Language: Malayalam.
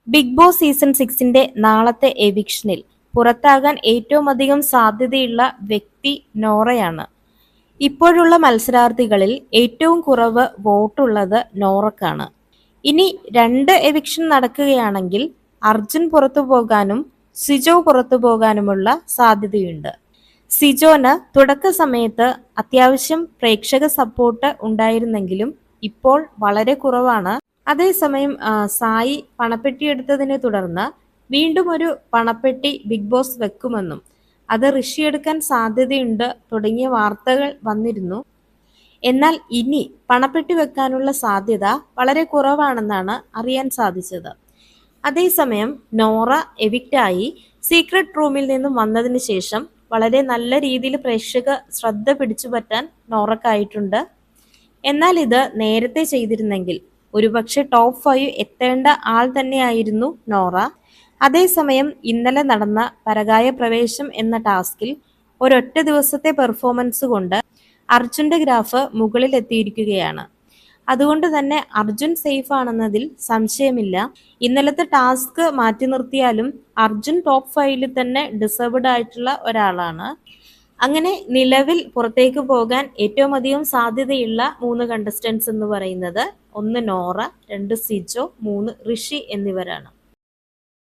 ബിഗ് ബോസ് സീസൺ 6ന്റെ നാളത്തെ എവിക്ഷനിൽ പുറത്താകാൻ ഏറ്റവും അധികം സാധ്യതയുള്ള വ്യക്തി നോറയാണ്. ഇപ്പോഴുള്ള മത്സരാർത്ഥികളിൽ ഏറ്റവും കുറവ് വോട്ടുള്ളത് നോറക്കാണ്. ഇനി 2 എവിക്ഷൻ നടക്കുകയാണെങ്കിൽ അർജുൻ പുറത്തു പോകാനും സിജോ പുറത്തു പോകാനുമുള്ള സാധ്യതയുണ്ട്. സിജോന് തുടക്ക സമയത്ത് അത്യാവശ്യം പ്രേക്ഷക സപ്പോർട്ട് ഉണ്ടായിരുന്നെങ്കിലും ഇപ്പോൾ വളരെ കുറവാണ്. അതേസമയം സായി പണപ്പെട്ടി തുടർന്ന് വീണ്ടും ഒരു പണപ്പെട്ടി ബിഗ് ബോസ് വെക്കുമെന്നും അത് ഋഷി എടുക്കാൻ സാധ്യതയുണ്ട് തുടങ്ങിയ വാർത്തകൾ വന്നിരുന്നു. എന്നാൽ ഇനി പണപ്പെട്ടി വെക്കാനുള്ള സാധ്യത വളരെ കുറവാണെന്നാണ് അറിയാൻ സാധിച്ചത്. അതേസമയം നോറ എവിക്റ്റായി സീക്രട്ട് റൂമിൽ നിന്നും വന്നതിന് ശേഷം വളരെ നല്ല രീതിയിൽ പ്രേക്ഷക ശ്രദ്ധ പിടിച്ചു പറ്റാൻ നോറക്കായിട്ടുണ്ട്. എന്നാൽ ഇത് നേരത്തെ ചെയ്തിരുന്നെങ്കിൽ ഒരുപക്ഷെ ടോപ്പ് 5 എത്തേണ്ട ആൾ തന്നെയായിരുന്നു നോറ. അതേസമയം ഇന്നലെ നടന്ന പരകായ പ്രവേശം എന്ന ടാസ്കിൽ ഒരൊറ്റ ദിവസത്തെ പെർഫോമൻസ് കൊണ്ട് അർജുന്റെ ഗ്രാഫ് മുകളിൽ എത്തിയിരിക്കുകയാണ്. അതുകൊണ്ട് തന്നെ അർജുൻ സേഫ് ആണെന്നതിൽ സംശയമില്ല. ഇന്നലത്തെ ടാസ്ക് മാറ്റി നിർത്തിയാലും അർജുൻ ടോപ്പ് 5ൽ തന്നെ ഡിസേർവ്ഡ് ആയിട്ടുള്ള ഒരാളാണ്. അങ്ങനെ നിലവിൽ പുറത്തേക്ക് പോകാൻ ഏറ്റവും അധികം സാധ്യതയുള്ള 3 കണ്ടസ്റ്റൻസ് എന്ന് പറയുന്നത് 1 നോറ, 2 സിജോ, 3 ഋഷി എന്നിവരാണ്.